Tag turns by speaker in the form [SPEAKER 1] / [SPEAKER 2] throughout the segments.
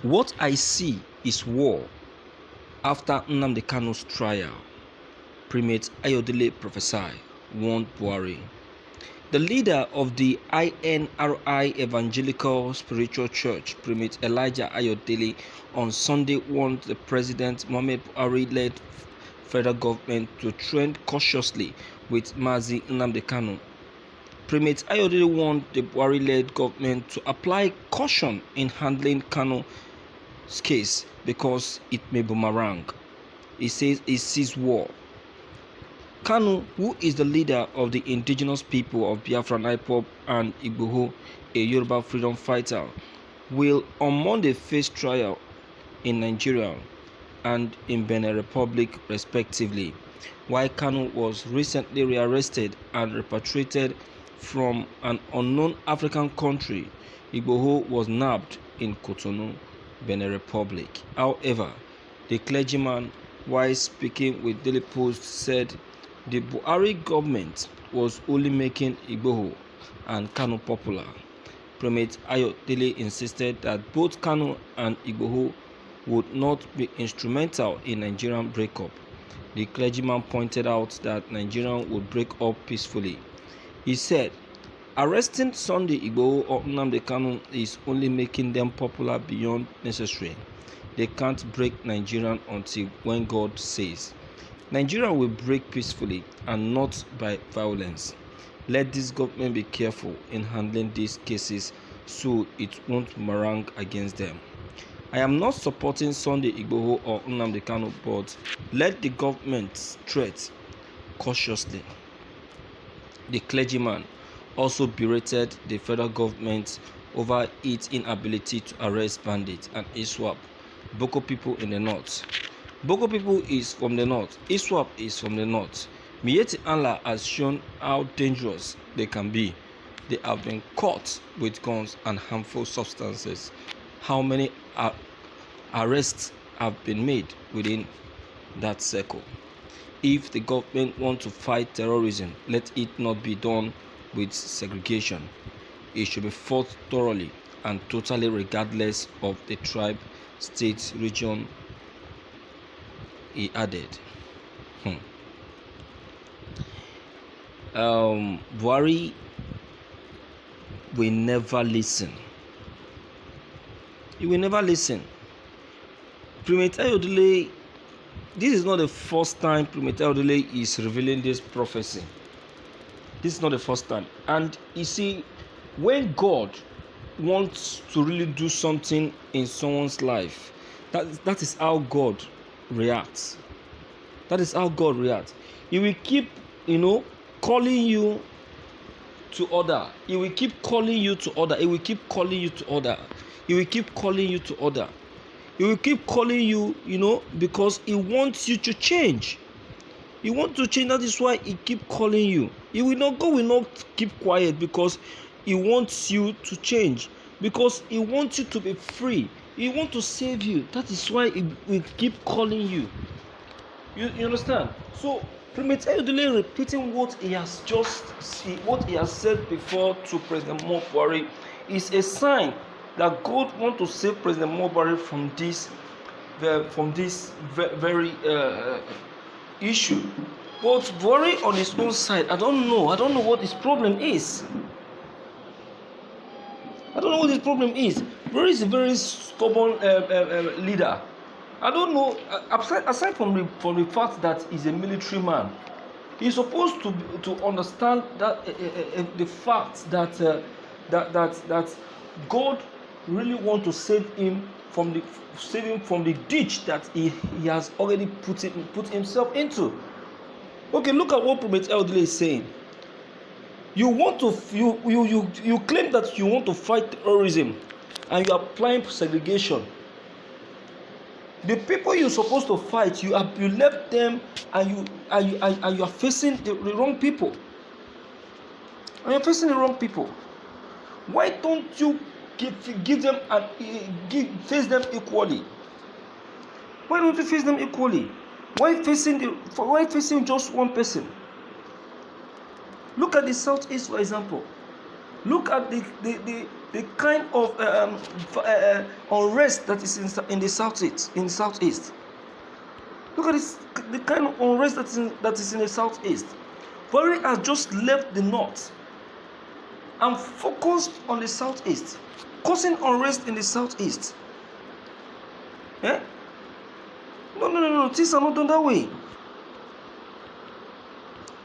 [SPEAKER 1] What I see is war. After Nnamdi Kanu'S trial, Primate Ayodele prophesied, warned Buhari. The leader of the INRI Evangelical Spiritual Church, Primate Elijah Ayodele, on Sunday warned the President Muhammad Buhari-led federal government to tread cautiously with Mazi Nnamdi Kanu. Primate Ayodele warned the Buhari-led government to apply caution in handling Kanu's case because it may boomerang. He says he sees war. Kanu, who is the leader of the indigenous people of Biafra, IPOB and Igboho, a Yoruba freedom fighter, will on Monday face trial in Nigeria and in Benin Republic respectively, while Kanu was recently rearrested and repatriated from an unknown African country. Igboho was nabbed in Cotonou, Benin Republic. However, the clergyman, while speaking with Daily Post, said the Buhari government was only making Igboho and Kanu popular. Primate Ayodele insisted that both Kanu and Igboho would not be instrumental in Nigerian breakup. The clergyman pointed out that Nigeria would break up peacefully. He said, arresting Sunday Igboho or Nnamdi Kanu is only making them popular beyond necessary. They can't break Nigeria until when God says. Nigeria will break peacefully and not by violence. Let this government be careful in handling these cases so it won't meringue against them. I am not supporting Sunday Igboho or Nnamdi Kanu, but let the government tread cautiously. The clergyman also berated the federal government over its inability to arrest bandits and ISWAP, Boko people in the north. Boko people is from the north, ISWAP is from the north. Miyetti Allah has shown how dangerous they can be. They have been caught with guns and harmful substances. How many arrests have been made within that circle? If the government wants to fight terrorism, let it not be done with segregation. It should be fought thoroughly and totally regardless of the tribe, state, region, he added. Buhari will never listen. He will never listen. Primate Ayodele, this is not the first time Primate Ayodele is revealing this prophecy. This is not the first time. And you see, when God wants to really do something in someone's life, that is how God reacts. That is how God reacts. He will keep, calling you to order. He will keep calling you to order. He will keep calling you to order. He will keep calling you to order. He will keep calling you, because he wants you to change. He wants to change. That is why he keep calling you. God will not keep quiet because he wants you to change. Because he wants you to be free. He wants to save you. That is why he will keep calling you. You understand? So Primate Ayodele repeating what he has said before to President Buhari is a sign that God wants to save President Buhari from this very issue. But Buhari on his own side, I don't know what his problem is. Buhari is a very stubborn leader. I don't know. Aside from the fact that he's a military man, he's supposed to understand that the fact that God really wants to save him from the ditch that he has already put himself into. Okay, look at what Primate Ayodele is saying. You claim that you want to fight terrorism, and you are applying segregation. The people you're supposed to fight, you left them, and you are facing the wrong people. And you're facing the wrong people. Why don't you give them and face them equally? Why don't you face them equally? Why facing just one person? Look at the Southeast, for example. Look at the kind of unrest that is in the southeast. Look at this, the kind of unrest that is in the southeast. Buhari has just left the north and focused on the southeast, causing unrest in the southeast. Eh? No. Things are not done that way.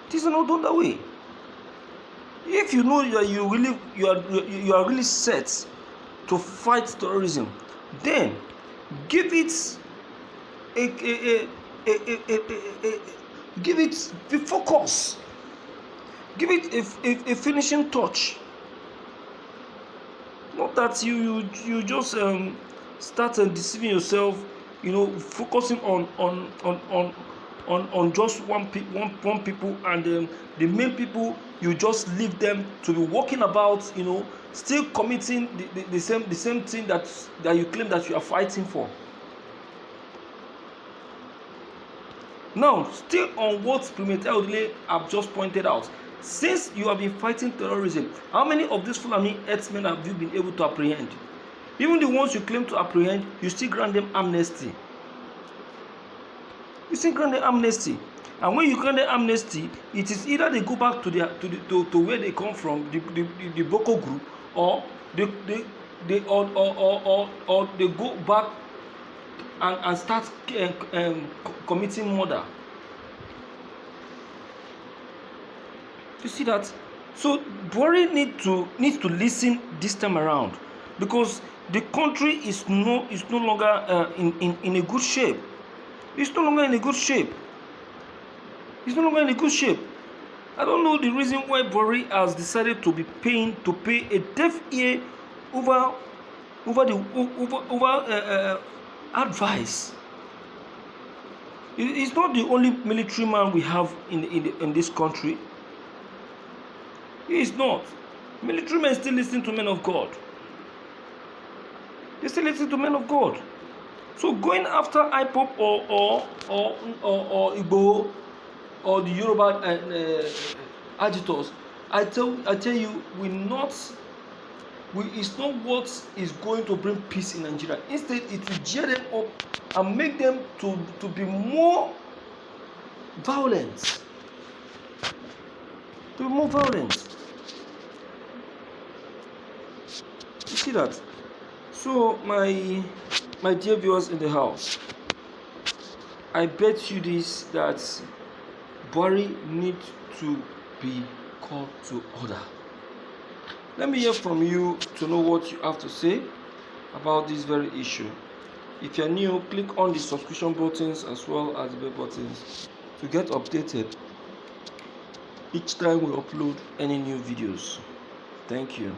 [SPEAKER 1] Things are not done that way. If you know that you are really set to fight terrorism, then give it give it the focus. Give it a finishing touch. Not that you just start deceiving yourself, focusing on just one people, and the main people you just leave them to be walking about, still committing the same thing that you claim that you are fighting for. Now, still on what Primate Ayodele have just pointed out, since you have been fighting terrorism, how many of these Fulani herdsmen have you been able to apprehend? Even the ones you claim to apprehend, you still grant them amnesty. You still grant them amnesty. And when you grant them amnesty, it is either they go back to where they come from, the Boko group, or they go back and start committing murder. You see that? So Buhari needs to listen this time around, because the country is no longer in a good shape. It's no longer in a good shape. It's no longer in a good shape. I don't know the reason why Buhari has decided to pay a deaf ear over advice. He's not the only military man we have in this country. He is not. Military men still listen to men of God. They still listen to men of God. So going after IPOP or Igbo or the Yoruba agitators, I tell you, it's not what is going to bring peace in Nigeria. Instead, it will cheer them up and make them to be more violent. To be more violent. You see that? So my dear viewers in the house, I bet you this, that Buhari needs to be called to order. Let me hear from you to know what you have to say about this very issue. If you're new, click on the subscription buttons as well as the bell buttons to get updated each time we upload any new videos. Thank you.